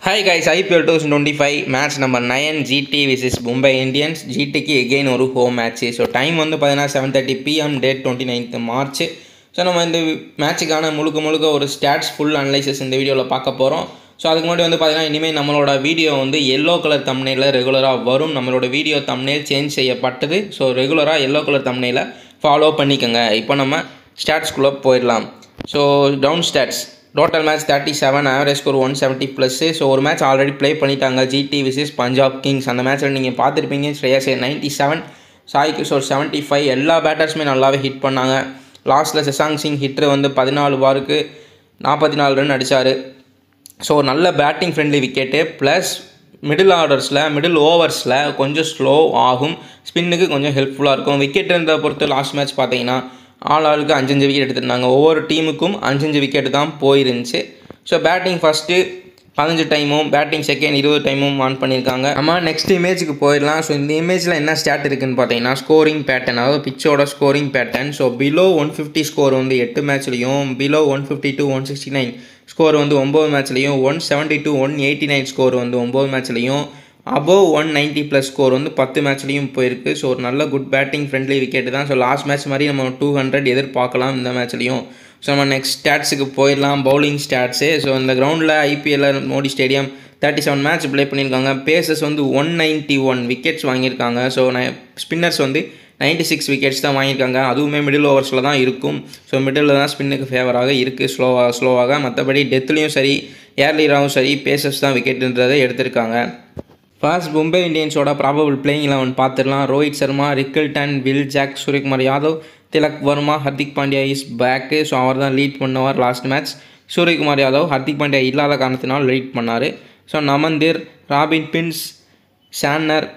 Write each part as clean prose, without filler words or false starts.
Hi guys, IPL 2025 match number 9 GT vs Mumbai Indians. GTக்கு again ஒரு home match. So time வந்து 7:30 PM date 29th March. So நம்ம இந்த மேட்சுக்கான முழுக்க ஒரு stats full analysis இந்த வீடியோவில் பார்க்க போகிறோம். ஸோ அதுக்கு முன்னாடி வந்து பார்த்தீங்கன்னா இனிமேல் நம்மளோட வீடியோ வந்து எல்லோ கலர் தம்ப்நெயிலில் ரெகுலராக வரும். நம்மளோட வீடியோ தம்ப்நெயில் சேஞ்ச் செய்யப்பட்டது. ஸோ ரெகுலராக எல்லோ கலர் தம்ப்நெயிலை ஃபாலோ பண்ணிக்கோங்க. இப்போ நம்ம ஸ்டாட்ஸ்குள்ளே போயிடலாம். ஸோ டவுன் stats total match 37, average score 170+. So ஒரு மேட்ச் ஆல்ரெடி ப்ளே பண்ணிட்டாங்க, ஜிடி விசஸ் பஞ்சாப் கிங்ஸ். அந்த மேட்ச்சில் நீங்கள் பார்த்துருப்பீங்க. ஸ்ரேயாஸ் 97, சாய் கிஷோர் 75. எல்லா பேட்டர்ஸுமே நல்லாவே ஹிட் பண்ணாங்க. லாஸ்ட்டில் சசாங் சிங் ஹிட்ரு வந்து 14 பாருக்கு 44 ரன் அடித்தார். ஸோ நல்ல batting friendly wicket. Plus middle ஓவர்ஸில் கொஞ்சம் ஸ்லோ ஆகும், ஸ்பின்னுக்கு கொஞ்சம் ஹெல்ப்ஃபுல்லாக இருக்கும். விக்கெட் இருந்த பொறுத்து லாஸ்ட் மேட்ச் பார்த்தீங்கன்னா ஆளுக்கு 5 விக்கெட் எடுத்துருந்தாங்க. ஒவ்வொரு டீமுக்கும் 5 விக்கெட் தான் போயிருந்துச்சு. ஸோ பேட்டிங் ஃபஸ்ட்டு 15 டைமும், பேட்டிங் செகண்ட் 20 டைமும் ஆன் பண்ணியிருக்காங்க. நம்ம நெக்ஸ்ட் இமேஜுக்கு போயிடலாம். ஸோ இந்த இமேஜில் என்ன ஸ்டாட் இருக்குதுன்னு பார்த்தீங்கன்னா ஸ்கோரிங் பேட்டர்ன், அதாவது பிச்சோட scoring pattern. So below 150 score வந்து 8 மேட்ச்லேயும், பிலோ 152 169 ஸ்கோர் வந்து 9 மேட்ச்லேயும், 172 189 ஸ்கோர் வந்து 9 மேட்ச்லேயும், அபோவ் 190+ ஸ்கோர் வந்து 10 மேட்ச்லேயும் போயிருக்கு. ஸோ ஒரு நல்ல குட் பேட்டிங் ஃப்ரெண்ட்லி விக்கெட்டு தான். ஸோ லாஸ்ட் மேட்ச் மாதிரி நம்ம 200 எதிர்பார்க்கலாம் இந்த மேட்ச்லேயும். ஸோ நம்ம நெக்ஸ்ட் ஸ்டாட்ஸுக்கு போயிடலாம், பவுலிங் ஸ்டாட்ஸு. ஸோ இந்த கிரவுண்டில் ஐபிஎல்ல மோடி ஸ்டேடியம் 37 மேட்ச் ப்ளே பண்ணியிருக்காங்க. பேசஸ் வந்து 191 விக்கெட்ஸ் வாங்கியிருக்காங்க. ஸோ ஸ்பின்னர்ஸ் வந்து 96 விக்கெட்ஸ் தான் வாங்கியிருக்காங்க. அதுவுமே மிடில் ஓவர்ஸில் தான் இருக்கும். ஸோ மிடில் தான் ஸ்பின்னுக்கு ஃபேவராக இருக்குது ஸ்லோவாக. மற்றபடி டெத்துலேயும் சரி, ஏர்லியராகவும் சரி, பேசஸ் தான் விக்கெட்டுன்றதை எடுத்திருக்காங்க. ஃபர்ஸ்ட் மும்பை இந்தியன்ஸோட ப்ராபபிள் பிளேயிங் 11 பார்த்துடலாம். Rohit Sharma, Rickelton, will jack, Suryakumar Yadav, Tilak Varma, Hardik Pandya is bag. So அவர் தான் லீட் பண்ணுவார் லாஸ்ட் மேட்ச். சூரியகுமார் யாதவ் ஹர்திக் பாண்டியா இல்லாத காரணத்தினால் லீட் பண்ணார். ஸோ நமந்தீர், ராபின் பின்ஸ், ஷான்னர்,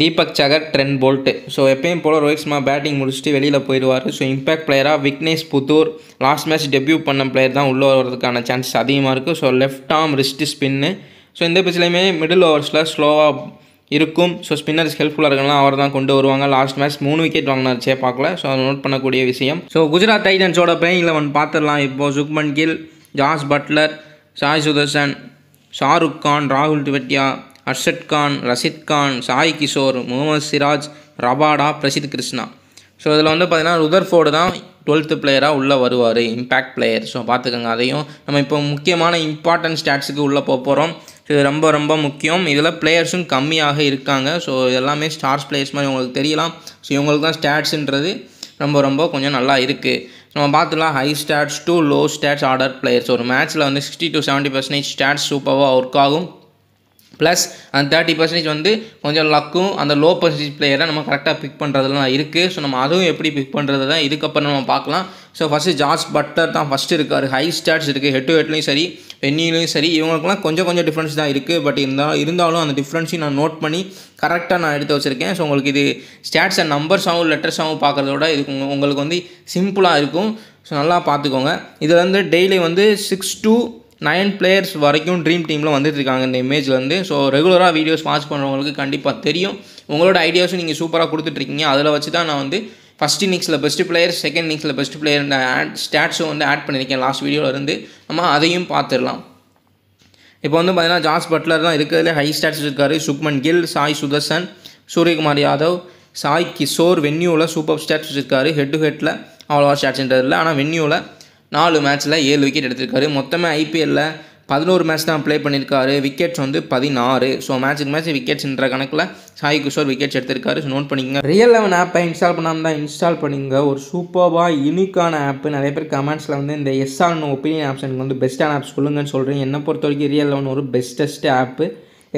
தீபக் சகர், ட்ரெண்ட் போல்ட்டு. ஸோ எப்பயும் போல் ரோஹித் சர்மா பேட்டிங் முடிச்சுட்டு வெளியில் போயிடுவார். ஸோ இம்பேக்ட் பிளேயராக Vignesh Puthur last match debut பண்ண பிளேயர் தான் உள்ளே வர்றதுக்கான சான்சஸ் அதிகமாக இருக்குது. So left arm wrist spin. So இந்த பிச்சிலையுமே மிடில் ஓவர்ஸில் ஸ்லோவாக இருக்கும். ஸோ ஸ்பின்னர்ஸ் ஹெல்ப்ஃபுல்லாக இருக்கலாம், அவர் தான் கொண்டு வருவாங்க. லாஸ்ட் மேட்ச் 3 விக்கெட் வாங்கினார் சேப்பாக்கில். ஸோ அதை நோட் பண்ணக்கூடிய விஷயம். ஸோ குஜராத் டைட்டன்ஸோட பிளேயிங் 11 பார்த்துடலாம். இப்போது சுக்மன் கில், ஜாஸ் பட்லர், சாய் சுதர்சன், ஷாருக் கான், ராகுல் திவட்டியா, அர்ஷத் கான், ரஷித் கான், சாய் கிஷோர், முகமது சிராஜ், ரபாடா, பிரசித் கிருஷ்ணா. ஸோ இதில் வந்து பார்த்திங்கன்னா ருதர்ஃபோர்டு தான் 12th பிளேயராக உள்ளே வருவார், இம்பேக்ட் பிளேயர். ஸோ பார்த்துக்கோங்க. அதையும் நம்ம இப்போ முக்கியமான இம்பார்ட்டன்ட் ஸ்டாட்ஸுக்கு உள்ளே போகிறோம். ஸோ இது ரொம்ப முக்கியம். இதில் பிளேயர்ஸும் கம்மியாக இருக்காங்க. ஸோ எல்லாமே ஸ்டார்ஸ் பிளேயர்ஸ் மாதிரி உங்களுக்கு தெரியலாம். ஸோ இவங்களுக்கு தான் ஸ்டாட்ஸுன்றது ரொம்ப கொஞ்சம் நல்லா இருக்குது. நம்ம பார்த்துலாம் high stats to low stats order players. ஒரு மேட்ச்சில் வந்து 60 to 70% ஸ்டாட்ஸ் சூப்பராக ஒர்க் ஆகும். ப்ளஸ் அந்த 30% வந்து கொஞ்சம் லக்கும், அந்த லோ பர்சன்டேஜ் பிளேயரை நம்ம கரெக்டாக பிக் பண்ணுறதுலாம் இருக்குது. ஸோ நம்ம அதுவும் எப்படி பிக் பண்ணுறது தான் இதுக்கப்புறம் நம்ம பார்க்கலாம். ஸோ ஃபஸ்ட்டு ஜாஸ் பட்லர் தான் ஃபஸ்ட்டு இருக்கார். ஹை ஸ்டாட்ஸ் இருக்குது, ஹெட் டு ஹெட்லையும் சரி, வென்னிலையும் சரி. இவங்களுக்குலாம் கொஞ்சம் டிஃப்ரென்ஸ் தான் இருக்குது. பட் இருந்தாலும் அந்த டிஃப்ரென்ஸையும் நான் நோட் பண்ணி கரெக்டாக நான் எடுத்து வச்சுருக்கேன். ஸோ உங்களுக்கு இது ஸ்டாட்ஸ் அண்ட் நம்பர்ஸாகவும் லெட்டர்ஸாகவும் பார்க்குறதோட இது உங்களுக்கு வந்து சிம்பிளாக இருக்கும். ஸோ நல்லா பார்த்துக்கோங்க. இதில் வந்து டெய்லி வந்து 6 to 9 பிளேயர்ஸ் வரைக்கும் ட்ரீம் டீமில் வந்துட்டுருக்காங்க இந்த இமேஜ்லேருந்து. ஸோ ரெகுலராக வீடியோஸ் வாட்ச் பண்ணுறவங்களுக்கு கண்டிப்பாக தெரியும். உங்களோட ஐடியாஸும் நீங்கள் சூப்பராக கொடுத்துட்ருக்கீங்க. அதில் வச்சு தான் நான் வந்து ஃபஸ்ட் இன்னிங்ஸில் பெஸ்ட் பிளேயர், செகண்ட் இன்னிங்ஸில் பெஸ்ட் பிளேயர் ஸ்டாட்ஸும் வந்து ஆட் பண்ணியிருக்கேன் லாஸ்ட் வீடியோவிலேருந்து. நம்ம அதையும் பார்த்துடலாம். இப்போ வந்து பார்த்தீங்கன்னா ஜாஸ் பட்லர் தான் இருக்கிறதுல ஹை ஸ்டாட்ஸ் இருக்கார். சுக்மன் கில், சாய் சுதர்சன், சூரியகுமார் யாதவ், சாய் கிஷோர் வென்யூவில் சூப்பர் ஸ்டாட்ஸ் வச்சுருக்காரு. ஹெட் டு ஹெட்டில் அவ்வளோவா ஸ்டாட்ஸ்ன்றது இல்லை. ஆனால் வென்யூவில் 4 மேட்ச்சில் 7 விக்கெட் எடுத்திருக்காரு. மொத்தமே ஐபிஎல்லில் 11 மேட்ச் தான் ப்ளே பண்ணியிருக்காரு. விக்கெட்ஸ் வந்து 16. ஸோ மேட்ச் விக்கெட்ஸ்ன்ற கணக்கில் சாய் கிஷோர் விக்கெட்ஸ் எடுத்திருக்காரு. ஸோ நோட் பண்ணிக்கோங்க. ரியல் 11 ஆப்பை இன்ஸ்டால் பண்ணாமல் தான் இன்ஸ்டால் பண்ணிங்க. ஒரு சூப்பராக யூனிக்கான ஆப்பு. நிறைய பேர் கமெண்ட்ஸில் வந்து இந்த எஸ்ஆர்னு ஒப்பீனியன் ஆப்ஷனுக்கு வந்து பெஸ்ட்டான ஆப்ஸ் சொல்லுங்கன்னு சொல்கிறீங்க. என்னை பொறுத்த வரைக்கும் ரியல் 11 ஒரு பெஸ்ட்டஸ்ட் ஆப்பு.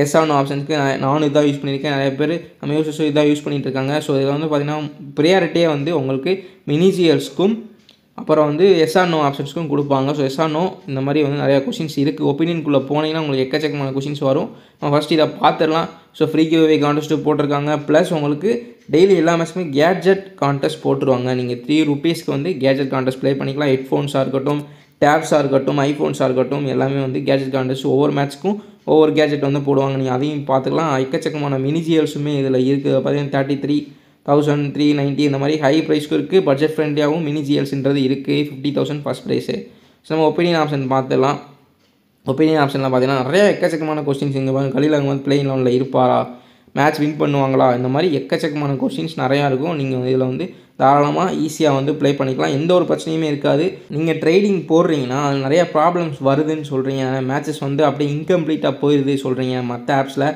எஸ்ஆர்னு ஆப்ஷனுக்கு நானும் இதாக யூஸ் பண்ணியிருக்கேன். நிறைய பேர் நம்ம யூஸர்ஸும் இதாக யூஸ் பண்ணிகிட்டு இருக்காங்க. ஸோ இதில் வந்து பார்த்திங்கன்னா ப்ரியாரிட்டியே வந்து உங்களுக்கு மினிஜியல்ஸ்க்கும் அப்புறம் வந்து எஸ்ஆர்னோ ஆப்ஷன்ஸ்க்கும் கொடுப்பாங்க. ஸோ எஸ்ஆர்னோ இந்த மாதிரி வந்து நிறையா கொஷின்ஸ் இருக்குது. ஒப்பீனியனுக்குள்ளே போனீங்கன்னா உங்களுக்கு எக்கச்சக்கமான கொஷின்ஸ் வரும். நம்ம ஃபஸ்ட்டு இதை பார்த்துடலாம். ஸோ ஃப்ரீ கிவ்அவே கான்டெஸ்ட்டு போட்டிருக்காங்க. ப்ளஸ் உங்களுக்கு டெய்லி எல்லா மேட்ச்சுமே கேட்ஜெட் கான்டெஸ்ட் போட்டுருவாங்க. நீங்கள் 3 rupeesக்கு வந்து கேட்ஜெட் கான்டெஸ்ட் ப்ளே பண்ணிக்கலாம். ஹெட்ஃபோன்ஸாக இருக்கட்டும், டேப்ஸாக இருக்கட்டும், ஐஃபோன்ஸாக இருக்கட்டும், எல்லாமே வந்து கேட்ஜெட் கான்டெஸ்ட் ஒவ்வொரு மேட்ச்க்கும் ஒவ்வொரு கேட்ஜெட் வந்து போடுவாங்க. நீங்கள் அதையும் பார்த்துக்கலாம். எக்கச்சக்கமான மினிஜியல்ஸுமே இதில் இருக்குது. பார்த்தீங்கன்னா 33,390 இந்த மாதிரி ஹை ப்ரைஸ்க்கும் இருக்குது. பட்ஜெட் ஃப்ரெண்ட்லியாகவும் மினி ஜிஎல்ஸ்ன்றது இருக்குது. 50,000 ஃபஸ்ட் ப்ரைஸு. ஸோ நம்ம ஒப்பீனியன் ஆப்ஷன் பார்த்துடலாம். ஒப்பீனியன் ஆப்ஷன்லாம் பார்த்தீங்கன்னா நிறைய எக்கச்சக்கமான கொஸ்டின்ஸ் இங்கே பாருங்க. கலீல் அகமது பிளேயிங் லெவனில் இருப்பாரா, மேட்ச் வின் பண்ணுவாங்களா, இந்த மாதிரி எக்கச்சக்கமான கொஸ்டின்ஸ் நிறையா இருக்கும். நீங்கள் இதில் வந்து தாராளமாக ஈஸியாக வந்து ப்ளே பண்ணிக்கலாம், எந்த ஒரு பிரச்சனையுமே இருக்காது. நீங்கள் ட்ரேடிங் போடுறீங்கன்னா அது நிறையா ப்ராப்ளம்ஸ் வருதுன்னு சொல்கிறீங்க, மேட்சஸ் வந்து அப்படியே இன்கம்ப்ளீட்டாக போயிடுது சொல்கிறீங்க மற்ற ஆப்ஸில்.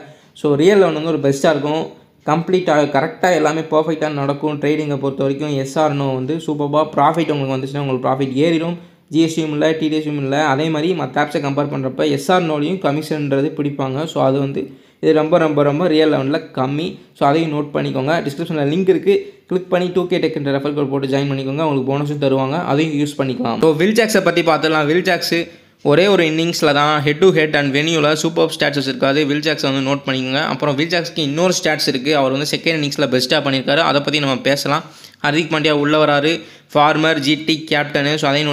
ஸோ ரியல் லெவன் வந்து ஒரு பெஸ்ட்டாக இருக்கும், கம்ப்ளீட்டாக கரெக்டாக எல்லாமே பர்ஃபெக்டாக நடக்கும். ட்ரேடிங்கை பொறுத்த வரைக்கும் எஸ்ஆர்னோ வந்து சூப்பராக ப்ராஃபிட் உங்களுக்கு வந்துச்சுன்னா உங்களுக்கு ப்ராஃபிட் ஏறிடும், ஜிஎஸ்டியும் இல்லை டிடிஎஸும் இல்லை. அதே மாதிரி மற்ற ஆப்ஸை கம்பேர் பண்ணுறப்ப எஸ்ஆர்னோலையும் கமிஷன்ன்றது பிடிப்பாங்க. ஸோ அது வந்து இது ரொம்ப ரொம்ப ரொம்ப ரியல் லெவனில் கம்மி. ஸோ அதையும் நோட் பண்ணிக்கோங்க. டிஸ்கிரிப்ஷனில் லிங்க் இருக்குது, கிளிக் பண்ணி 2K டெக்ன்ற ரெஃபர் கோட் போட்டு ஜாயின் பண்ணிக்கோங்க, உங்களுக்கு போனஸும் தருவாங்க, அதையும் யூஸ் பண்ணிக்கலாம். ஸோ வில் ஜாக்ஸை பற்றி பார்த்துடலாம். வில் ஜாக்ஸு ஒரே ஒரு இன்னிங்ஸில் தான் ஹெட் டு ஹெட் அண்ட் வென்யூவில் சூப்பர் ஸ்டாட்ஸ் வச்சிருக்காரு. வில் ஜாக்ஸை வந்து நோட் பண்ணிக்கோங்க. அப்புறம் வில் ஜாக்ஸ்க்கு இன்னொரு ஸ்டாட்ஸ் இருக்குது, அவர் வந்து செகண்ட் இன்னிங்ஸில் பெஸ்ட்டாக பண்ணியிருக்காரு, அதை பற்றி நம்ம பேசலாம். ஹர்திக் பாண்டியா உள்ளே வராரு, ஃபார்மர் ஜிடி கேப்டனு. ஸோ அதையும்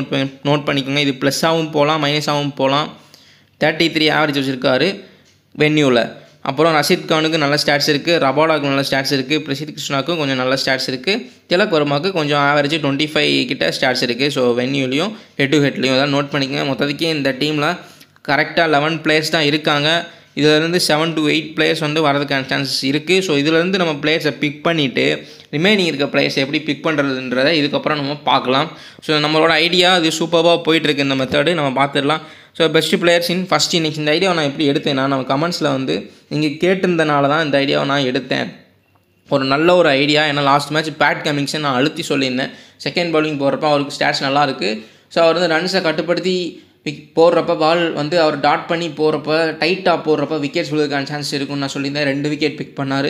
நோட் பண்ணிக்கோங்க. இது ப்ளஸ்ஸாகவும் போகலாம் மைனஸாகவும் போகலாம். 33 ஆவரேஜ் வச்சுருக்காரு வென்யூவில். அப்புறம் ரஷீத் கானுக்கு நல்ல ஸ்டாட்ஸ் இருக்குது, ரபாடாவுக்கு நல்ல ஸ்டாட்ஸ் இருக்குது, பிரசித் கிருஷ்ணாவுக்கும் கொஞ்சம் நல்ல ஸ்டாட்ஸ் இருக்குது, திலக் வர்மாவுக்கு கொஞ்சம் ஆவரேஜ் 25 கிட்ட ஸ்டாட்ஸ் இருக்குது. ஸோ வென்யூலையும் ஹெட் டு ஹெட்லையும் அதான் நோட் பண்ணிக்கோங்க. மொத்தத்துக்கு இந்த டீமில் கரெக்டாக 11 பிளேயர்ஸ் தான் இருக்காங்க. இதிலேருந்து 7 to 8 பிளேயர்ஸ் வந்து வரதுக்கான சான்சஸ் இருக்குது. ஸோ இதிலேருந்து நம்ம பிளேயர்ஸை பிக் பண்ணிவிட்டு ரிமைனிங் இருக்க பிளேயர்ஸ் எப்படி பிக் பண்ணுறதுன்றதை இதுக்கப்புறம் நம்ம பார்க்கலாம். ஸோ நம்மளோட ஐடியா அது சூப்பராக போயிட்டுருக்கு, இந்த மெத்தடு நம்ம பார்த்துடலாம். So best players in first innings, இந்த ஐடியாவை நான் எப்படி எடுத்தேன்னா நம்ம கமெண்ட்ஸில் வந்து நீங்கள் கேட்டிருந்தனால தான் இந்த ஐடியாவை நான் எடுத்தேன். ஒரு நல்ல ஒரு ஐடியா, ஏன்னா லாஸ்ட் மேட்ச் பேட் கமிங்ஸை நான் அழுத்தி சொல்லியிருந்தேன். செகண்ட் பவுலிங் போடுறப்ப அவருக்கு ஸ்டாட்ஸ் நல்லாயிருக்கு. ஸோ அவர் வந்து ரன்ஸை கட்டுப்படுத்தி போடுறப்ப பால் வந்து அவர் டாட் பண்ணி போகிறப்ப டைட்டாக போடுறப்ப விக்கெட்ஸ் விழுதுக்கான சான்ஸ் இருக்குன்னு நான் சொல்லியிருந்தேன். 2 விக்கெட் பிக் பண்ணார்.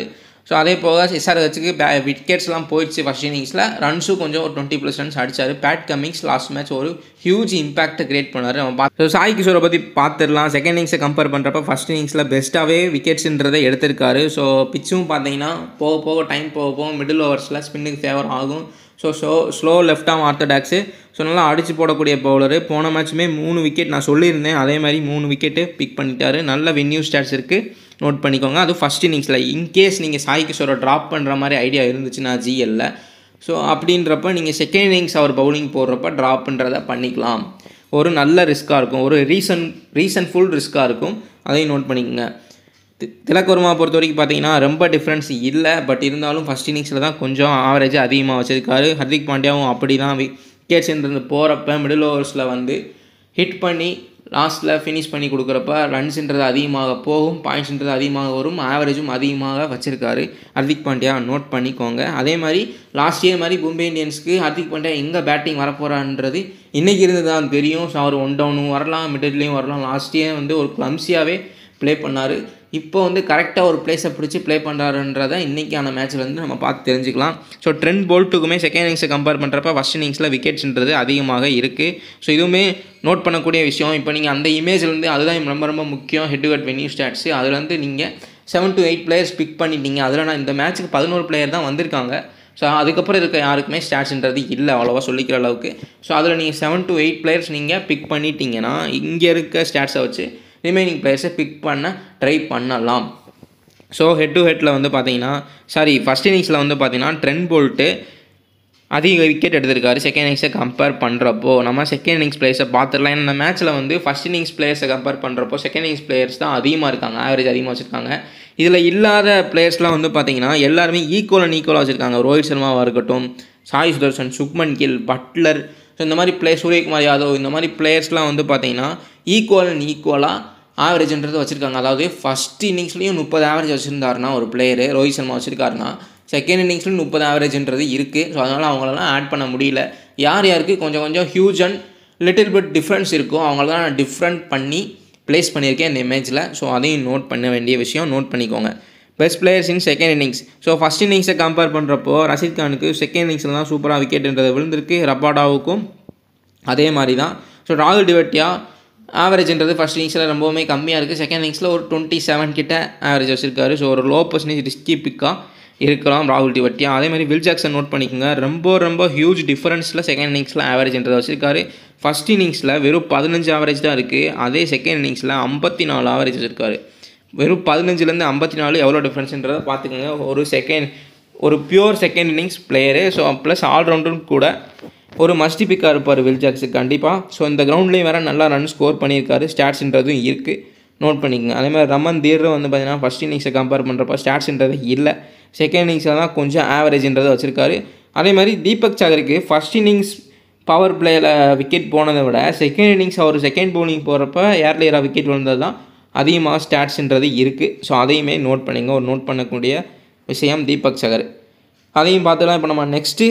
ஸோ அதே போக எஸ்ஆர்ஹெச்சுக்கு விக்கெட்ஸ்லாம் போயிடுச்சு ஃபஸ்ட் இன்னிங்ஸில், ரன்ஸும் கொஞ்சம் ஒரு 20+ ரன்ஸ் அடித்தார். பேட் கமிங்ஸ் லாஸ்ட் மேட்ச் ஒரு ஹியூஜ் இம்பாக்ட் கிரியேட் பண்ணார். நம்ம பார்த்து சாய் கிஷோரை பற்றி பார்த்துடலாம். செகண்ட் இன்னிங்ஸை கம்பேர் பண்ணுறப்ப ஃபஸ்ட் இன்னிங்ஸில் பெஸ்ட்டாகவே விக்கெட்ஸுன்றதை எடுத்திருக்காரு. ஸோ பிச்சும் பார்த்தீங்கன்னா போக போக டைம் போக போக மிடில் ஓவர்ஸில் ஸ்பின்னுக்கு ஃபேவர் ஆகும். So slow left arm orthodox. So நல்லா அடித்து போடக்கூடிய பவுலரு. போன மேட்ச்சுமே 3 விக்கெட் நான் சொல்லியிருந்தேன், அதே மாதிரி 3 விக்கெட்டு பிக் பண்ணிட்டாரு. நல்ல வென்யூ ஸ்டாட்ஸ் இருக்குது, நோட் பண்ணிக்கோங்க. அது ஃபஸ்ட் இன்னிங்ஸில். இன்கேஸ் நீங்கள் சாய் கிஷோரை ட்ராப் பண்ணுற மாதிரி ஐடியா இருந்துச்சுன்னா ஜிஎல்ல, ஸோ அப்படின்றப்ப நீங்கள் செகண்ட் இன்னிங்ஸ் அவர் பவுலிங் போடுறப்ப ட்ராப் பண்ணுறத பண்ணிக்கலாம். ஒரு நல்ல ரிஸ்க்காக இருக்கும், ஒரு ரீசன்ஃபுல் ரிஸ்க்காக இருக்கும், அதையும் நோட் பண்ணிக்கோங்க. திலக் வர்மா பொறுத்த வரைக்கும் பார்த்தீங்கன்னா ரொம்ப டிஃப்ரென்ஸ் இல்லை, பட் இருந்தாலும் ஃபஸ்ட் இன்னிங்ஸில் தான் கொஞ்சம் ஆவரேஜ் அதிகமாக வச்சுருக்காரு. ஹர்திக் பாண்டியாவும் அப்படி தான் விக்கெட்ஸ்ன்றது போகிறப்ப மிடில் ஓவர்ஸில் வந்து ஹிட் பண்ணி லாஸ்ட்டில் ஃபினிஷ் பண்ணி கொடுக்குறப்ப ரன்ஸுன்றது அதிகமாக போகும், பாயிண்ட்ஸுன்றது அதிகமாக வரும், ஆவரேஜும் அதிகமாக வச்சுருக்காரு ஹர்திக் பாண்டியா, நோட் பண்ணிக்கோங்க. அதே மாதிரி லாஸ்ட் இயர் மாதிரி மும்பை இந்தியன்ஸ்க்கு ஹர்திக் பாண்டியா எங்கே பேட்டிங் வரப்போகிறான்றது இன்றைக்கி இருந்து தான் தெரியும். ஸோ அவர் 1 டவுனும் வரலாம், மிடில்லையும் வரலாம். லாஸ்ட் இயர் வந்து ஒரு கிளம்ஸியாகவே ப்ளே பண்ணார். இப்போ வந்து கரெக்டாக ஒரு பிளேஸை பிடிச்சி ப்ளே பண்ணுறாருன்றதை இன்றைக்கான மேட்ச்சில் வந்து நம்ம பார்த்து தெரிஞ்சுக்கலாம். ஸோ ட்ரெண்ட் போல்ட்டுக்குமே செகண்ட் இன்னிங்ஸை கம்பேர் பண்ணுறப்ப ஃபஸ்ட் இன்னிங்ஸில் விக்கெட்ஸ்ன்றது அதிகமாக இருக்குது. ஸோ இதுவுமே நோட் பண்ணக்கூடிய விஷயம். இப்போ நீங்கள் அந்த இமேஜ்லேருந்து அதுதான் ரொம்ப ரொம்ப முக்கியம், head to head venue stats. அதுலேருந்து நீங்கள் 7 to 8 பிளேயர்ஸ் பிக் பண்ணிட்டீங்க. அதில் நான் இந்த மேட்ச்சுக்கு 11 பிளேயர் தான் வந்திருக்காங்க. ஸோ அதுக்கப்புறம் இருக்க யாருக்குமே ஸ்டாட்ஸ்ன்றது இல்லை அவ்வளோவா சொல்லிக்கிற அளவுக்கு. ஸோ அதில் நீங்கள் 7 to 8 பிளேயர்ஸ் நீங்கள் பிக் பண்ணிட்டீங்கன்னா இங்கே இருக்க ஸ்டாட்ஸை வச்சு ரிமைனிங் பிளேயர்ஸை பிக் பண்ண ட்ரை பண்ணலாம். ஸோ ஹெட் டு ஹெட்டில் வந்து பார்த்தீங்கன்னா ஃபஸ்ட் இன்னிங்ஸில் வந்து பார்த்தீங்கன்னா ட்ரெண்ட் போல்ட்டு அதிக விக்கெட் எடுத்திருக்காரு செகண்ட் இன்னிங்ஸை கம்பேர் பண்ணுறப்போ. நம்ம செகண்ட் இன்னிங்ஸ் பிளேயர்ஸை பார்த்துடலாம். ஏன்னா இந்த மேட்ச்சில் வந்து ஃபஸ்ட் இன்னிங்ஸ் பிளேயர்ஸை கம்பேர் பண்ணுறப்போ செகண்ட் இன்னிங்ஸ் பிளேயர்ஸ் தான் அதிகமாக இருக்காங்க, ஆவரேஜ் அதிகமாக வச்சுருக்காங்க. இதில் இல்லாத பிளேயர்ஸ்லாம் வந்து பார்த்தீங்கன்னா எல்லாருமே ஈக்குவலாக வச்சுருக்காங்க. ரோஹித் சர்மாவாக இருக்கட்டும், சாய் சுதர்சன், சுக்மன் கில், பட்லர், ஸோ இந்த மாதிரி சூரியகுமார் யாதவ், இந்த மாதிரி பிளேயர்ஸ்லாம் வந்து பார்த்தீங்கன்னா ஈக்குவலாக ஆவரேஜ்ன்றது வச்சுருக்காங்க. அதாவது ஃபஸ்ட் இன்னிங்ஸ்லேயும் 30 ஆவரேஜ் வச்சுருந்தாருன்னா ஒரு பிளேயரு ரோஹித் சர்மா வச்சுருக்காருன்னா செகண்ட் இன்னிங்ஸ்லையும் 30 ஆவரேஜ்ன்றது இருக்குது. ஸோ அதனால் அவங்களெல்லாம் ஆட் பண்ண முடியல. யாருக்கு கொஞ்சம் huge and little bit difference இருக்கும் அவங்களெல்லாம் நான் டிஃப்ரெண்ட் பண்ணி ப்ளேஸ் பண்ணியிருக்கேன் இந்த இமேஜில். ஸோ அதையும் நோட் பண்ண வேண்டிய விஷயம், நோட் பண்ணிக்கோங்க. Best players in second innings. So first இன்னிங்ஸை கம்பேர் பண்ணுறப்போ ரஷீத் கானுக்கு செகண்ட் இன்னிங்ஸில் தான் சூப்பராக விக்கெட்ன்றது விழுந்திருக்கு, ரபாடாவுக்கும் அதே மாதிரி தான். ஸோ ராகுல் டிவட்டியா ஆவரேஜ்ன்றது ஃபஸ்ட் இன்னிங்ஸில் ரொம்பவுமே கம்மியாக இருக்குது, செகண்ட் இன்னிங்ஸில் ஒரு 27 கிட்ட ஆவரேஜ் வச்சுருக்காரு. ஸோ ஒரு லோ பர்சன்டேஜ் ரிஸ்கி பிக்காக இருக்கலாம் ராகுல் டிவட்டியா. அதே மாதிரி வில் ஜாக்சன் நோட் பண்ணிக்கோங்க. ரொம்ப ஹியூஜ் டிஃபரன்ஸில் செகண்ட் இன்னிங்ஸில் ஆவரேஜ்ன்றதை வச்சுருக்காரு. ஃபஸ்ட் இன்னிங்ஸில் வெறும் 15 ஆவரேஜ் தான் இருக்குது, அதே செகண்ட் இன்னிங்ஸில் 54 ஆவரேஜ் வச்சுருக்காரு. வெறும் 15லேருந்து 54 எவ்வளோ டிஃப்ரென்ஸுன்றதை பார்த்துக்கோங்க. ஒரு pure second innings player, so plus ஆல்ரவுண்டரும் கூட. ஒரு மஸ்ட் பிக்காக இருப்பார் வில் ஜாக்ஸுக்கு கண்டிப்பாக. ஸோ இந்த கிரவுண்ட்லேயும் வேறு நல்லா ரன் ஸ்கோர் பண்ணியிருக்காரு, ஸ்டாட்ஸ்ன்றதும் இருக்குது, நோட் பண்ணிக்கோங்க. அதேமாதிரி ரமன் தீர் வந்து பார்த்திங்கன்னா ஃபஸ்ட் இன்னிங்ஸை கம்பேர் பண்ணுறப்ப ஸ்டாட்ஸ்ன்றது இல்லை, செகண்ட் இன்னிங்ஸில் தான் கொஞ்சம் ஆவரேஜ்ன்றதை வச்சுருக்காரு. அதே மாதிரி தீபக் சாகருக்கு ஃபஸ்ட் இன்னிங்ஸ் பவர் பிளேயில் விக்கெட் போனதை விட செகண்ட் இன்னிங்ஸ் அவர் செகண்ட் பவுலிங் போகிறப்ப ஏர்லியராக விக்கெட் விழுந்தது தான் அதிகமாக ஸ்டாட்ஸ்ன்றது இருக்குது. ஸோ அதையுமே நோட் பண்ணிங்க, ஒரு நோட் பண்ணக்கூடிய விஷயம் தீபக் சகர். அதையும் பார்த்துலாம் இப்போ நம்ம நெக்ஸ்ட்டு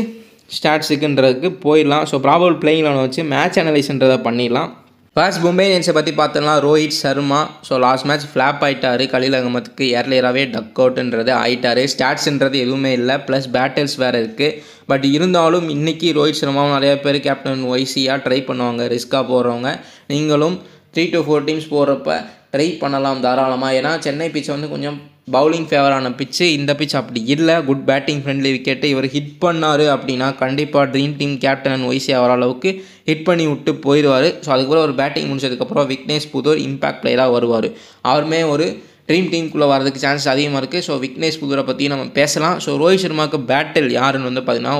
ஸ்டாட்ஸுக்குன்றதுக்கு போயிடலாம். ஸோ ப்ராபபிள் பிளேயிங் லெவனை வச்சு மேட்ச் அனலைஸ்ன்றதை பண்ணிடலாம். ஃபர்ஸ்ட் மும்பை இந்தியன்ஸை பற்றி பார்த்தோம்னா Rohit Sharma so last match flop ஆகிட்டார், கலீல் அகமதுக்கு ஏர்லியராகவே டக் அவுட்டுன்றது ஆகிட்டார். ஸ்டாட்ஸ்ன்றது எதுவுமே இல்லை, ப்ளஸ் பேட்டில்ஸ் வேறு இருக்குது. பட் இருந்தாலும் இன்றைக்கி ரோஹித் சர்மாவும் நிறையா பேர் கேப்டன் ஒய்சியாக ட்ரை பண்ணுவாங்க, ரிஸ்க்காக போடுறவங்க. நீங்களும் 3 to 4 டீம்ஸ் போடுறப்ப ட்ரை பண்ணலாம் தாராளமாக. ஏன்னா சென்னை பிச் வந்து கொஞ்சம் பவுலிங் ஃபேவரான பிச்சு, இந்த பிச் அப்படி இல்லை, குட் பேட்டிங் ஃப்ரெண்ட்லி விக்கெட்டு. இவர் ஹிட் பண்ணார் அப்படின்னா கண்டிப்பாக ட்ரீம் டீம் கேப்டன் ஒய்சி ஆகிற அளவுக்கு ஹிட் பண்ணி விட்டு போயிடுவார். ஸோ அதுக்கப்புறம் ஒரு பேட்டிங் முடிச்சதுக்கப்புறம் விக்னேஷ் புதூர் இம்பாக்ட் பிளேயராக வருவார். அவருமே ஒரு ட்ரீம் டீமுக்குள்ளே வரதுக்கு சான்ஸ் அதிகமாக இருக்குது. ஸோ விக்னேஷ் புதூரை பற்றி நம்ம பேசலாம். ஸோ ரோஹித் சர்மாவுக்கு பேட்டில் யாருன்னு வந்து பார்த்திங்கன்னா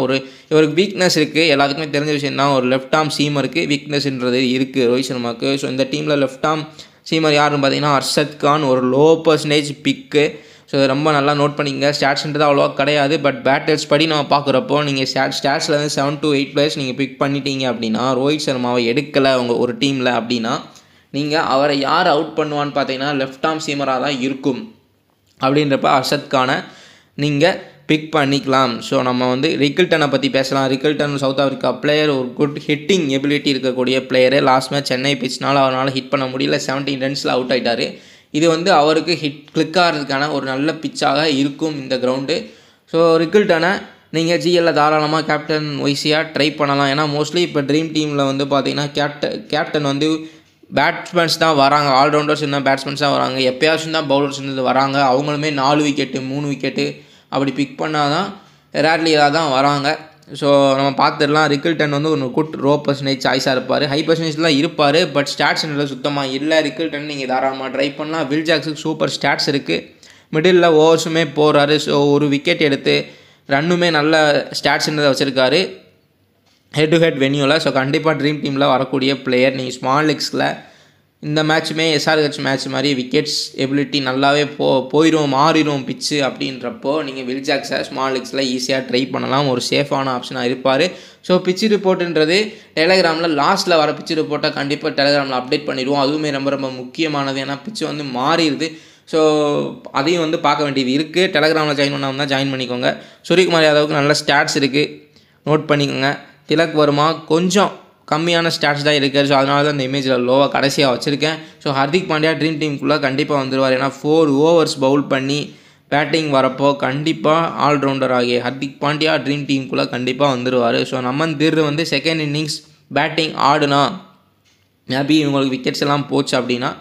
இவருக்கு வீக்னஸ் இருக்குது, எல்லாத்துக்குமே தெரிஞ்ச விஷயம் தான். ஒரு லெஃப்ட் ஆர்ம் சீமருக்கு வீக்னஸ்ன்றது இருக்குது ரோஹித் சர்மாவுக்கு. ஸோ இந்த டீமில் லெஃப்ட் ஆர்ம் சீமர் யாருன்னு பார்த்தீங்கன்னா அர்ஷத் கான், ஒரு லோ பர்சன்டேஜ் பிக்கு. ஸோ ரொம்ப நல்லா நோட் பண்ணிங்க. ஸ்டாட்ஸ்ன்றது அவ்வளோவா கிடையாது, பட் பேட்டில்ஸ் படி நம்ம பார்க்குறப்போ நீங்கள் ஸ்டாட்ஸில் வந்து 7 to 8 பிளேயர்ஸ் நீங்கள் பிக் பண்ணிட்டீங்க அப்படின்னா, ரோஹித் சர்மாவை எடுக்கலை உங்கள் ஒரு டீமில் அப்படின்னா, நீங்கள் அவரை யார் அவுட் பண்ணுவான்னு பார்த்தீங்கன்னா லெஃப்ட் ஆர்ம் சீமராக தான் இருக்கும். அப்படின்றப்ப அர்ஷத் கானை நீங்கள் பிக் பண்ணிக்கலாம். ஸோ நம்ம வந்து ரிக்கில்டனை பற்றி பேசலாம். ரிக்கில்டன் சவுத் ஆஃப்ரிக்கா பிளேயர், ஒரு குட் ஹிட்டிங் எபிலிட்டி இருக்கக்கூடிய பிளேயரு. லாஸ்ட் மேட்ச் சென்னை பிச்னால் அவரால் ஹிட் பண்ண முடியல, 17 ரன்ஸில் அவுட் ஆகிட்டார். இது வந்து அவருக்கு கிளிக் ஆகிறதுக்கான ஒரு நல்ல பிச்சாக இருக்கும் இந்த கிரவுண்டு. ஸோ ரிக்கில்டனை நீங்கள் ஜிஎல்லில் தாராளமாக கேப்டன் ஒய்சியாக ட்ரை பண்ணலாம். ஏன்னா மோஸ்ட்லி இப்போ ட்ரீம் டீமில் வந்து பார்த்திங்கன்னா கேப்டன் வந்து பேட்ஸ்மேன்ஸ் தான் வராங்க, ஆல்ரவுண்டர்ஸ் இருந்தால் பேட்ஸ்மேன்ஸ் தான் வராங்க, எப்போயாச்சும் தான் பவுலர்ஸ் இருந்து வராங்க. அவங்களுமே 4 விக்கெட்டு 3 விக்கெட்டு அப்படி பிக் பண்ணால் தான் ரேர்லியாக தான் வராங்க. ஸோ நம்ம பார்த்துடலாம். ரிக்கில்டன் வந்து ஒரு குட் ரோ பர்சன்டேஜ் சாய்ஸாக இருப்பார், ஹை பர்சன்டேஜ்லாம் இருப்பார், பட் ஸ்டாட்ஸ்ன்றது சுத்தமாக இல்லை. ரிக்கில்டன் நீங்கள் தாராளமாக ட்ரை பண்ணலாம். வில் ஜாக்ஸுக்கு சூப்பர் ஸ்டாட்ஸ் இருக்குது, மிடில் ஓவர்ஸுமே போகிறாரு. ஸோ ஒரு விக்கெட் எடுத்து ரன்னுமே நல்ல ஸ்டாட்ஸ்ன்றதை வச்சுருக்காரு ஹெட் டு ஹெட் வென்யூவில். ஸோ கண்டிப்பாக ட்ரீம் டீமில் வரக்கூடிய பிளேயர். நீங்கள் ஸ்மால் லீக்ஸில் இந்த மேட்ச்சுமே எஸ்ஆர்ஹெச் மேட்ச் மாதிரி விக்கெட்ஸ் எபிலிட்டி நல்லாவே மாறிடும் பிச்சு அப்படின்றப்போ நீங்கள் வில் ஜாக்ஸை ஸ்மால் லீக்ஸில் ஈஸியாக ட்ரை பண்ணலாம், ஒரு சேஃபான ஆப்ஷனாக இருப்பார். ஸோ பிச்சு ரிப்போர்ட்டுன்றது டெலிகிராமில் லாஸ்ட்டில் வர பிச்சு ரிப்போர்ட்டை கண்டிப்பாக டெலிகிராமில் அப்டேட் பண்ணிடுவோம். அதுவுமே ரொம்ப ரொம்ப முக்கியமானது, ஏன்னா பிச்சு வந்து மாறிடுது. ஸோ அதையும் வந்து பார்க்க வேண்டியது இருக்குது. டெலிகிராமில் ஜாயின் பண்ணாமல் ஜாயின் பண்ணிக்கோங்க. சூரியகுமார் யாதவுக்கு நல்ல ஸ்டாட்ஸ் இருக்குது, நோட் பண்ணிக்கோங்க. திலக் வர்மா கொஞ்சம் கம்மியான ஸ்டாட்ஸ் தான் இருக்குது. ஸோ அதனால தான் இந்த இமேஜில் லோவாக கடைசியாக வச்சுருக்கேன். ஸோ ஹர்திக் பாண்டியா ட்ரீம் டீமுக்குள்ளே கண்டிப்பாக வந்துடுவார். ஏன்னா 4 ஓவர்ஸ் பவுல் பண்ணி பேட்டிங் வரப்போ கண்டிப்பாக ஆல்ரவுண்டர் ஆகிய ஹர்திக் பாண்டியா ட்ரீம் டீமுக்குள்ளே கண்டிப்பாக வந்துடுவார். ஸோ நமன் திர் வந்து செகண்ட் இன்னிங்ஸ் பேட்டிங் ஆடுனா மேபி இவங்களுக்கு விக்கெட்ஸ் எல்லாம் போச்சு அப்படின்னா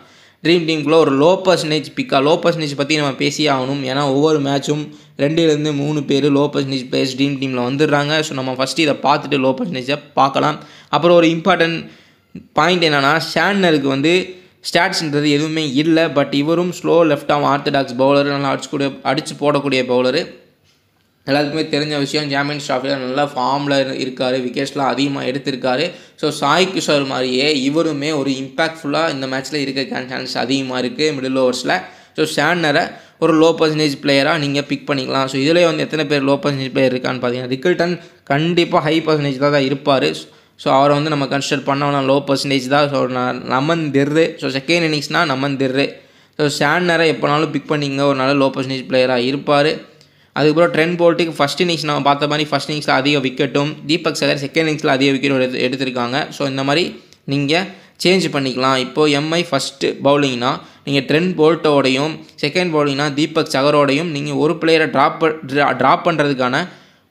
ட்ரீம் டீமுக்குள்ளே ஒரு லோ பர்சன்டேஜ் லோ பர்சன்டேஜ் பற்றி நம்ம பேசியே ஆகணும். ஏன்னா ஒவ்வொரு மேட்சும் 2-3 பேர் லோ பர்சன்டேஜ் பிளேயர்ஸ் ட்ரீம் டீமில் வந்துடுறாங்க. ஸோ நம்ம ஃபஸ்ட்டு இதை பார்த்துட்டு லோ பர்சன்டேஜை பார்க்கலாம். அப்புறம் ஒரு இம்பார்ட்டன்ட் பாயிண்ட் என்னென்னா, ஷான்னருக்கு வந்து ஸ்டாட்ஸ்ன்றது எதுவுமே இல்லை, பட் இவரும் slow left arm orthodox bowler, நல்லா அடித்து போடக்கூடிய பவுலரு. எல்லாத்துக்குமே தெரிஞ்ச விஷயம். சாம்பியன்ஸ் ட்ராஃபியில் நல்ல ஃபார்மில் இருக்கார், விக்கெட்ஸ்லாம் அதிகமாக எடுத்திருக்காரு. ஸோ சாய் கிஷோர் மாதிரியே இவருமே ஒரு இம்பாக்ட்ஃபுல்லாக இந்த மேட்ச்சில் இருக்க சான்ஸ் அதிகமாக இருக்குது மிடில் ஓவர்ஸில். ஸோ ஷான்னரை ஒரு லோ பர்சன்டேஜ் பிளேயராக நீங்கள் பிக் பண்ணிக்கலாம். ஸோ இதில் வந்து எத்தனை பேர் லோ பர்சன்டேஜ் பிளேயர் இருக்கான்னு பார்த்தீங்கன்னா, ரிக்கில்டன் கண்டிப்பாக ஹை பர்சன்டேஜ் தான் இருப்பார். ஸோ அவரை வந்து நம்ம கன்சிடர் பண்ணோம்னா லோ பர்சன்டேஜ் தான். ஸோ நமன் திர்ரு, ஸோ செகண்ட் இன்னிங்ஸ்னால் நமன் திர்ரு. ஸோ ஷான்னரை எப்போனாலும் பிக் பண்ணிங்க, ஒரு நல்ல லோ பர்சன்டேஜ் பிளேயராக இருப்பார். அதுக்கப்புறம் ட்ரெண்ட் போல்ட்டுக்கு ஃபஸ்ட் இன்னிங்ஸ் நம்ம பார்த்த மாதிரி ஃபஸ்ட் இன்னிங்ஸில் அதிக விக்கெட்டும், தீபக் சகர் செகண்ட் இன்னிங்ஸில் அதிக விக்கெட் எடுத்திருக்காங்க. ஸோ இந்த மாதிரி நீங்கள் சேஞ்ச் பண்ணிக்கலாம். இப்போது எம்ஐ ஃபஸ்ட்டு பவுலிங்னா நீங்கள் ட்ரெண்ட் போல்ட்டோடையும், செகண்ட் பவுலிங்னா தீபக் சகரோடையும் நீங்கள் ஒரு பிளேயரை ட்ராப் பண்ணுறதுக்கான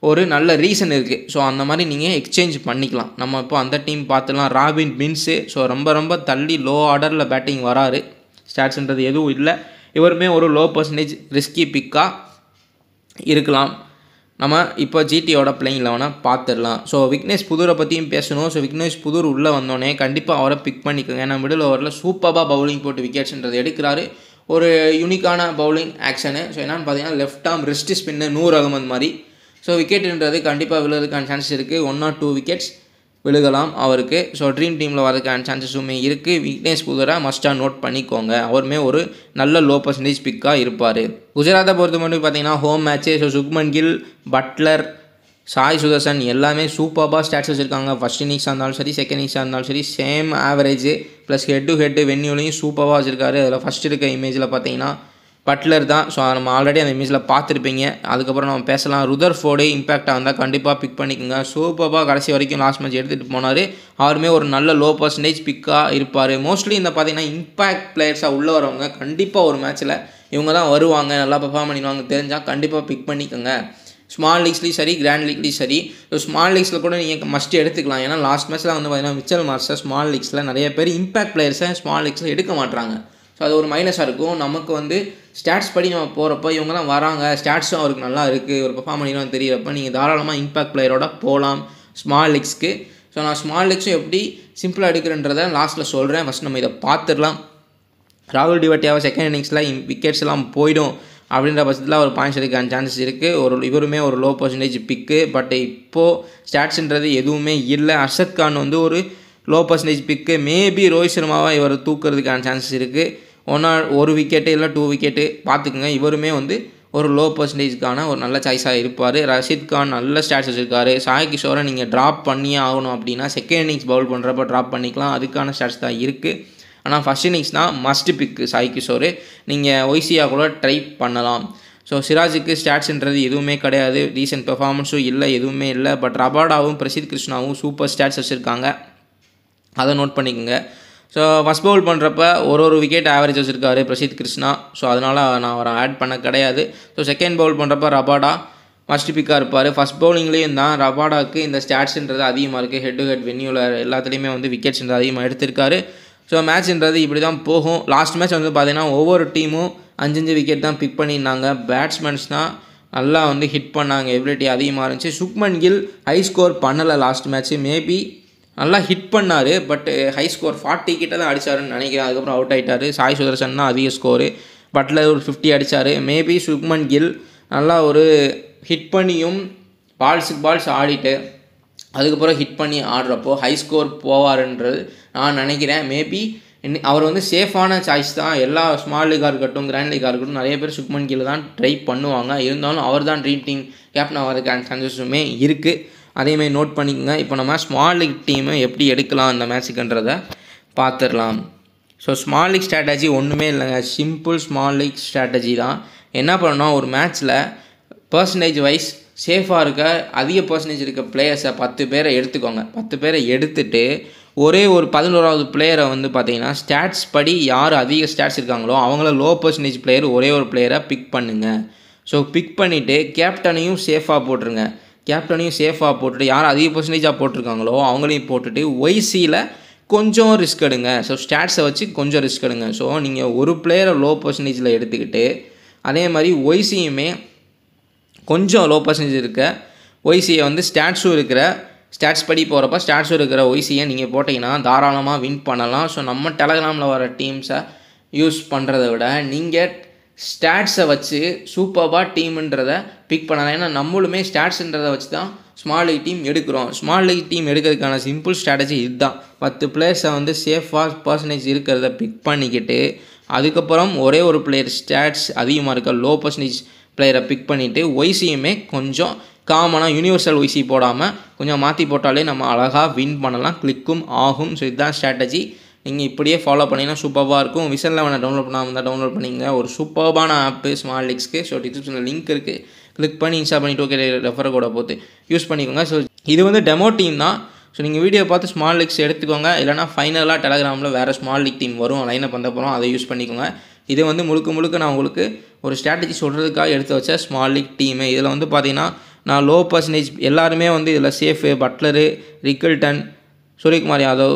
ஒரு நல்ல ரீசன் இருக்குது. ஸோ அந்த மாதிரி நீங்கள் எக்ஸ்சேஞ்ச் பண்ணிக்கலாம். நம்ம இப்போ அந்த டீம் பார்த்துலாம். ராபின் பின்ஸு ஸோ ரொம்ப தள்ளி லோ ஆர்டரில் பேட்டிங் வராரு, ஸ்டாட்ஸ்ன்றது எதுவும் இல்லை. இவருமே ஒரு லோ பர்சன்டேஜ் ரிஸ்கி பிக்காக இருக்கலாம். நம்ம இப்போ ஜிடியோட பிளேயிங் 11 பார்த்துடலாம். ஸோ விக்னேஷ் புதூரை பற்றியும் பேசணும். ஸோ விக்னேஷ் புதூர் உள்ளே வந்தோடனே கண்டிப்பாக அவரை பிக் பண்ணிக்கோங்க. ஏன்னா மிடில் ஓவரில் சூப்பராக பவுலிங் போட்டு விக்கெட்ஸ்ன்றது எடுக்கிறாரு. ஒரு யூனிக்கான பவுலிங் ஆக்ஷனு. ஸோ என்னென்னு பார்த்தீங்கன்னா left arm wrist spin Noor Ahmad மாதிரி. ஸோ விக்கெட்டுன்றது கண்டிப்பாக விழுறதுக்கான சான்ஸ் இருக்குது. 1 or 2 விக்கெட்ஸ் விழுகலாம் அவருக்கு. ஸோ ட்ரீம் டீமில் வரதுக்கான சான்சஸுமே இருக்குது. விக்னேஷ் புகரா மஸ்ட்டாக நோட் பண்ணிக்கோங்க. அவருமே ஒரு நல்ல லோ பர்சன்டேஜ் பிக்காக இருப்பார். குஜராத்தை பொறுத்த மட்டும் பார்த்தீங்கன்னா home match. So Shubman Gill, Buttler, Sai Sudharsan எல்லாமே சூப்பராக ஸ்டாட்ஸ் வச்சுருக்காங்க. ஃபஸ்ட் இன்னிங்ஸாக இருந்தாலும் சரி, செகண்ட் இன்னிங்ஸாக இருந்தாலும் சரி, same average plus head to head வென்யூலையும் சூப்பராக வச்சுருக்காரு. அதில் ஃபஸ்ட் இருக்க இமேஜில் பார்த்தீங்கன்னா பட்லர் தான். ஸோ நம்ம ஆல்ரெடி அந்த இமேஜில் பார்த்துருப்பீங்க. அதுக்கப்புறம் நம்ம பேசலாம். ருதர்ஃபோர்டு இம்பாக்டாக வந்தால் கண்டிப்பாக பிக் பண்ணிக்கோங்க. சூப்பராக கடைசி வரைக்கும் லாஸ்ட் மேட்ச் எடுத்துகிட்டு போனார். அவருமே ஒரு நல்ல லோ பர்சன்டேஜ் பிக்காக இருப்பார். மோஸ்ட்லி இந்த பார்த்தீங்கன்னா இம்பாக்ட் பிளேயர்ஸாக உள்ளே வரவங்க கண்டிப்பாக ஒரு மேட்ச்சில் இவங்க தான் வருவாங்க, நல்லா பெர்ஃபார்ம் பண்ணிடுவாங்க தெரிஞ்சால் கண்டிப்பாக பிக் பண்ணிக்கோங்க. ஸ்மால் லீக்ஸ்லேயும் சரி, கிராண்ட் லீக்லேயும் சரி. ஸோ ஸ்மால் லீக்ஸில் கூட நீங்கள் மஸ்ட்டு எடுத்துக்கலாம். ஏன்னா லாஸ்ட் மேட்ச்சில் வந்து பார்த்தீங்கன்னா மிச்சல் மார்ஷல் ஸ்மால் லீக்ஸில் நிறைய பேர் இம்பாக்ட் பிளேயர்ஸை ஸ்மால் லீக்ஸில் எடுக்க மாட்டாங்க. ஸோ அது ஒரு மைனஸாக இருக்கும். நமக்கு வந்து ஸ்டாட்ஸ் படி நம்ம போகிறப்போ இவங்க தான் வராங்க, ஸ்டாட்ஸும் அவருக்கு நல்லா இருக்குது, ஒரு பெர்ஃபார்ம் பண்ணிடுவாங்க தெரியிறப்ப நீங்கள் தாராளமாக இம்பாக்ட் பிளேயரோட போகலாம் ஸ்மால் லீக்ஸ்க்கு. ஸோ நான் ஸ்மால் லீக்ஸும் எப்படி சிம்பிளாக எடுக்கிறேன்றதை லாஸ்ட்டில் சொல்கிறேன். ஃபஸ்ட் நம்ம இதை பார்த்துடலாம். ராகுல் டிவாட்டியாவை செகண்ட் இன்னிங்ஸில் விக்கெட்ஸ் எல்லாம் போயிடும் அப்படின்ற பட்சத்தில் ஒரு பாயிண்ட்ஸ் எடுக்கான சான்சஸ் இருக்குது. இவருமே ஒரு லோ பர்சன்டேஜ் பிக்கு. பட் இப்போது ஸ்டாட்ஸுன்றது எதுவுமே இல்லை. அர்ஷத் கான் வந்து ஒரு லோ பர்சன்டேஜ் பிக்கு. மேபி ரோஹித் சர்மாவை இவர் தூக்கிறதுக்கான சான்சஸ் இருக்குது. ஒரு விக்கெட்டு இல்லை 2 விக்கெட்டு பார்த்துக்குங்க. இவருமே வந்து ஒரு லோ பர்சன்டேஜ்க்கான ஒரு நல்ல சாய்ஸாக இருப்பார். ரஷீத் கான் நல்ல ஸ்டாட்ஸ் வச்சுருக்காரு. சாய் கிஷோரை நீங்கள் ட்ராப் பண்ணியே ஆகணும் அப்படின்னா செகண்ட் இன்னிங்ஸ் பவுல் பண்ணுறப்ப ட்ராப் பண்ணிக்கலாம். அதுக்கான ஸ்டாட்ஸ் தான் இருக்குது. ஆனால் ஃபஸ்ட் இன்னிங்ஸ் தான் மஸ்ட் பிக்கு சாய் கிஷோர். நீங்கள் ஒய்சியாக கூட ட்ரை பண்ணலாம். ஸோ சிராஜுக்கு ஸ்டாட்ஸ்ன்றது எதுவுமே கிடையாது. ரீசெண்ட் பெர்ஃபார்மன்ஸும் இல்லை, எதுவுமே இல்லை. பட் ரபாடாவும் பிரசித் கிருஷ்ணாவும் சூப்பர் ஸ்டாட்ஸ் வச்சுருக்காங்க. அதை நோட் பண்ணிக்கோங்க. ஸோ ஃபஸ்ட் பவுல் பண்ணுறப்ப ஒரு விக்கெட் ஆவரேஜ் வச்சுருக்காரு பிரசித் கிருஷ்ணா. ஸோ அதனால் நான் அவரை ஆட் பண்ண கிடையாது. ஸோ செகண்ட் பவுல் பண்ணுறப்ப ரபாடா மஸ்ட் பிக்காக இருப்பார். ஃபஸ்ட் பவுலிங்லேயும் தான் ரபாடாவுக்கு இந்த ஸ்டாட்ஸ்ன்றது அதிகமாக இருக்குது. ஹெட் டு ஹெட் வென்யூவில் எல்லாத்துலேயுமே வந்து விக்கெட்ஸ்ன்றது அதிகமாக எடுத்திருக்காரு. ஸோ மேட்ச்ன்றது இப்படி தான் போகும். லாஸ்ட் மேட்ச் வந்து பார்த்திங்கன்னா ஒவ்வொரு டீமும் 5 விக்கெட் தான் பிக் பண்ணியிருந்தாங்க. பேட்ஸ்மேன்ஸ் தான் நல்லா வந்து ஹிட் பண்ணாங்க, எபிலிட்டி அதிகமாக இருந்துச்சு. சுக்மன் கில் ஹை ஸ்கோர் பண்ணலை லாஸ்ட் மேட்ச்சு. மேபி நல்லா ஹிட் பண்ணார், பட் ஹை ஸ்கோர் 40 கிட்ட தான் அடித்தாருன்னு நினைக்கிறேன். அதுக்கப்புறம் அவுட் ஆகிட்டார். சாய் சுதர்சன் தான் அதிக ஸ்கோரு. பட்லர் ஒரு 50 அடித்தார். மேபி சுக்மன் கில் நல்லா ஒரு ஹிட் பண்ணியும் பால்ஸ் ஆடிட்டு அதுக்கப்புறம் ஹிட் பண்ணி ஆடுறப்போ ஹை ஸ்கோர் போவாருன்றது நான் நினைக்கிறேன். மேபி அவர் வந்து சேஃபான சாய்ஸ் தான். எல்லா ஸ்மால் லீக்காக இருக்கட்டும், கிராண்ட் லீக்காக இருக்கட்டும், நிறைய பேர் சுக்மன் கில் தான் ட்ரை பண்ணுவாங்க. இருந்தாலும் அவர் தான் ட்ரீம் டீம் கேப்டன் ஆகிறதுக்கான சான்சஸுமே இருக்குது. அதேமாதிரி நோட் பண்ணிக்கோங்க. இப்போ நம்ம ஸ்மால் லீக் டீமை எப்படி எடுக்கலாம் இந்த மேட்ச்சுக்குன்றதை பார்த்துடலாம். ஸோ ஸ்மால் லீக் ஸ்ட்ராட்டஜி ஒன்றுமே இல்லைங்க, சிம்பிள் ஸ்மால் லீக் ஸ்ட்ராட்டஜி தான். என்ன பண்ணணும், ஒரு மேட்ச்சில் பர்சன்டேஜ் வைஸ் சேஃபாக இருக்க அதிக பர்சன்டேஜ் இருக்க பிளேயர்ஸை 10 பேரை எடுத்துக்கோங்க. 10 பேரை எடுத்துகிட்டு ஒரு 11வது பிளேயரை வந்து பார்த்தீங்கன்னா ஸ்டாட்ஸ் படி யார் அதிக ஸ்டாட்ஸ் இருக்காங்களோ அவங்கள லோ பர்சன்டேஜ் பிளேயர் ஒரு பிளேயரை பிக் பண்ணுங்கள். ஸோ பிக் பண்ணிவிட்டு கேப்டனையும் சேஃபாக போட்டுருங்க. கேப்டனையும் சேஃபாக போட்டுட்டு யார் அதிக பர்சன்டேஜாக போட்டிருக்காங்களோ அவங்களையும் போட்டுட்டு ஒய்சியில் கொஞ்சம் ரிஸ்க் எடுங்க. ஸோ ஸ்டாட்ஸை வச்சு கொஞ்சம் ரிஸ்க் எடுங்க. ஸோ நீங்கள் ஒரு பிளேயரை லோ பர்சன்டேஜில் எடுத்துக்கிட்டு அதே மாதிரி ஒய்சியுமே கொஞ்சம் லோ பர்சன்டேஜ் இருக்க ஒய்சியை வந்து ஸ்டாட்ஸ் படி போகிறப்ப ஸ்டாட்ஸும் இருக்கிற ஒய்சியை நீங்கள் போட்டிங்கன்னா தாராளமாக வின் பண்ணலாம். ஸோ நம்ம டெலகிராமில் வர டீம்ஸை யூஸ் பண்ணுறதை விட நீங்கள் ஸ்டாட்ஸை வச்சு சூப்பராக டீம்ன்றதை பிக் பண்ணலாம். ஏன்னா நம்மளுமே ஸ்டாட்ஸுன்றதை வச்சு தான் ஸ்மால் லீக் டீம் எடுக்கிறோம். ஸ்மால் லீக் டீம் எடுக்கிறதுக்கான சிம்பிள் ஸ்ட்ராட்டஜி இதுதான். 10 பிளேயர்ஸை வந்து சேஃபாக பர்சன்டேஜ் இருக்கிறத பிக் பண்ணிக்கிட்டு அதுக்கப்புறம் ஒரு பிளேயர் ஸ்டாட்ஸ் அதிகமாக இருக்க லோ பர்சன்டேஜ் பிளேயரை பிக் பண்ணிவிட்டு ஒய்சியுமே கொஞ்சம் காமனாக யூனிவர்சல் ஒய்சி போடாமல் கொஞ்சம் மாற்றி போட்டாலே நம்ம அழகாக வின் பண்ணலாம், கிளிக்கும் ஆகும். ஸோ இதுதான் ஸ்ட்ராட்டஜி. நீங்கள் இப்படியே ஃபாலோ பண்ணிங்கன்னா சூப்பராக இருக்கும். விசல் 11 டவுன்லோட் பண்ணாமல் இருந்தால் டவுன்லோட் பண்ணிங்க. ஒரு சூப்பரான ஆப்பு ஸ்மால் லீக்ஸ்க்கு. ஸோ டிஸ்கிரிப்ஷனில் லிங்க் இருக்குது, கிளிக் பண்ணி இன்ஸ்டால் பண்ணிட்டு ஓகே ரெஃபர் கோடை போட்டு யூஸ் பண்ணிக்கோங்க. ஸோ இது வந்து டெமோ டீம் தான். ஸோ நீங்கள் வீடியோ பார்த்து ஸ்மால் லீக்ஸ் எடுத்துக்கோங்க. இல்லைனா ஃபைனலாக டெலகிராமில் வேறு ஸ்மால் லீக் டீம் வரும், லைனப் பண்ண போகிறோம், அதை யூஸ் பண்ணிக்கோங்க. இது வந்து முழுக்க நான் உங்களுக்கு ஒரு ஸ்ட்ராட்டஜி சொல்கிறதுக்காக எடுத்து வச்ச ஸ்மால் லீக் டீமு. இதில் வந்து பார்த்தீங்கன்னா நான் லோ பர்சன்டேஜ் எல்லாருமே வந்து இதில் safe, Buttler, Rickelton, Suryakumar Yadav,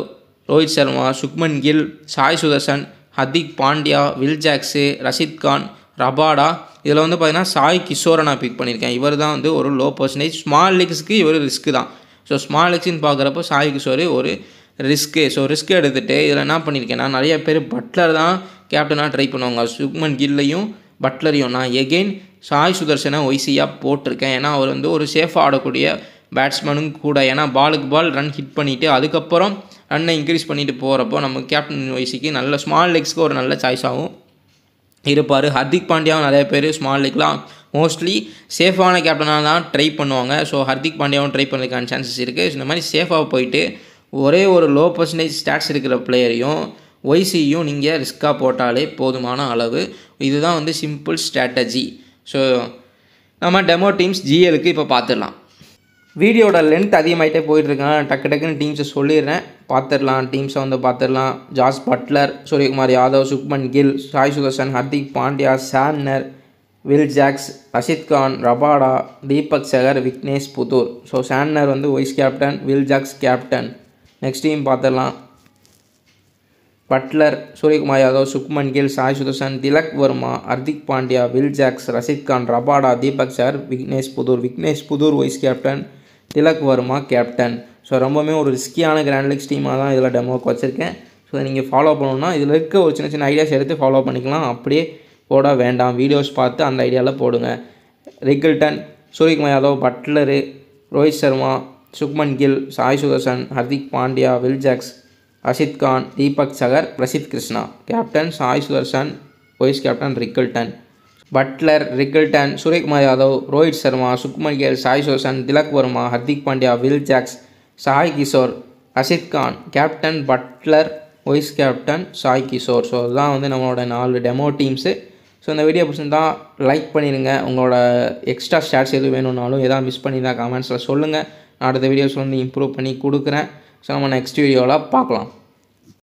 Rohit Sharma, Shubman Gill, Sai Sudharsan, Hardik Pandya, Will Jacks, Rashid Khan, Rabada. இதில் வந்து பார்த்தீங்கன்னா சாய் கிஷோரை நான் பிக் பண்ணியிருக்கேன். இவர் தான் வந்து ஒரு லோ பர்சன்டேஜ். ஸ்மால் லீக்ஸ்க்கு இவர் ரிஸ்க்கு தான். ஸோ ஸ்மால் லீக்ஸ்ன்னு பார்க்குறப்போ சாய் கிஷோர் ஒரு ரிஸ்க்கு. ஸோ ரிஸ்க் எடுத்துகிட்டு இதில் என்ன பண்ணியிருக்கேன்னா நிறைய பேர் பட்லர் தான் கேப்டனாக ட்ரை பண்ணுவாங்க. சுக்மன் கில்லையும் பட்லரையும் நான் எகெயின் சாய் சுதர்சனை ஒய்சியாக போட்டிருக்கேன். ஏன்னா அவர் வந்து ஒரு சேஃபாக ஆடக்கூடிய பேட்ஸ்மேனும் கூட. ஏன்னா பாலுக்கு பால் ரன் ஹிட் பண்ணிவிட்டு அதுக்கப்புறம் ரன்னை இன்க்ரீஸ் பண்ணிட்டு போகிறப்போ நம்ம கேப்டன் வைஸுக்கு நல்ல ஸ்மால் லெக்ஸ்க்கு ஒரு நல்ல சாய்ஸாகவும் இருப்பார். ஹர்திக் பாண்டியாவும் நிறைய பேர் ஸ்மால் லெக்லாம் மோஸ்ட்லி சேஃபான கேப்டனாக தான் ட்ரை பண்ணுவாங்க. ஸோ ஹர்திக் பாண்டியாவும் ட்ரை பண்ணுறதுக்கான சான்சஸ் இருக்குது. இந்த மாதிரி சேஃபாக போயிட்டு ஒரே ஒரு லோ பர்சன்டேஜ் ஸ்டாட்ஸ் இருக்கிற பிளேயரையும் ஒய்சியும் நீங்கள் ரிஸ்க்காக போட்டாலே போதுமான அளவு. இதுதான் வந்து சிம்பிள் ஸ்ட்ராட்டஜி. ஸோ நம்ம டெமோ டீம்ஸ் ஜிஎலுக்கு இப்போ பார்த்துடலாம். வீடியோட லென்த் அதிகமாகிட்டே போயிட்டுருக்காங்க. டக்குன்னு டீம்ஸை சொல்லிடுறேன், பார்த்துடலாம். டீம்ஸை வந்து பார்த்துடலாம். Jos Buttler, Suryakumar Yadav, Shubman Gill, Sai Sudharsan, Hardik Pandya, Santner, Will Jacks, Rashid Khan, Rabada, Deepak Chahar, Vignesh Puthur. So Santner வந்து vice captain, Will Jacks captain. Next team பார்த்துடலாம். Buttler, Suryakumar Yadav, Shubman Gill, Sai Sudharsan, Tilak Varma, Hardik Pandya, Will Jacks, Rashid Khan, Rabada, Deepak Chahar, Vignesh Puthur vice captain, Tilak Varma captain. So ரொம்பவுமே ஒரு ரிஸ்கியான கிராண்ட் லீக்ஸ் டீமாக தான் இதில் டெமோக்கு வச்சுருக்கேன். ஸோ நீங்கள் ஃபாலோ பண்ணணுன்னா இதில் இருக்க ஒரு சின்ன ஐடியாஸ் எடுத்து ஃபாலோ பண்ணிக்கலாம். அப்படியே போட வேண்டாம், வீடியோஸ் பார்த்து அந்த ஐடியாவில் போடுங்க. Rickelton, Suryakumar Yadav, Buttler, Rohit Sharma, Shubman Gill, Sai Sudharsan, Hardik Pandya, Will Jacks, Rashid Khan, Deepak Chahar, Prasidh Krishna captain, Sai Sudharsan vice captain, Rickelton. Buttler, Rickelton, Suryakumar Yadav, Rohit Sharma, Shubman Gill, Sai Sudharsan, Tilak Varma, Hardik Pandya, Will Jacks, Sai Kishore, Rashid Khan captain, Buttler vice captain, Sai Kishore. So அதுதான் வந்து நம்மளோட 4 டெமோ டீம்ஸு. ஸோ இந்த வீடியோ பிடிச்சிருந்தா லைக் பண்ணிடுங்க. உங்களோட எக்ஸ்ட்ரா ஸ்டாட்ஸ் எது வேணும்னாலும் எதாவது மிஸ் பண்ணியிருந்தா கமெண்ட்ஸில் சொல்லுங்கள். நான் அடுத்த வீடியோஸ் வந்து இம்ப்ரூவ் பண்ணி கொடுக்குறேன். ஸோ நம்ம நெக்ஸ்ட் வீடியோவில் பார்க்கலாம்.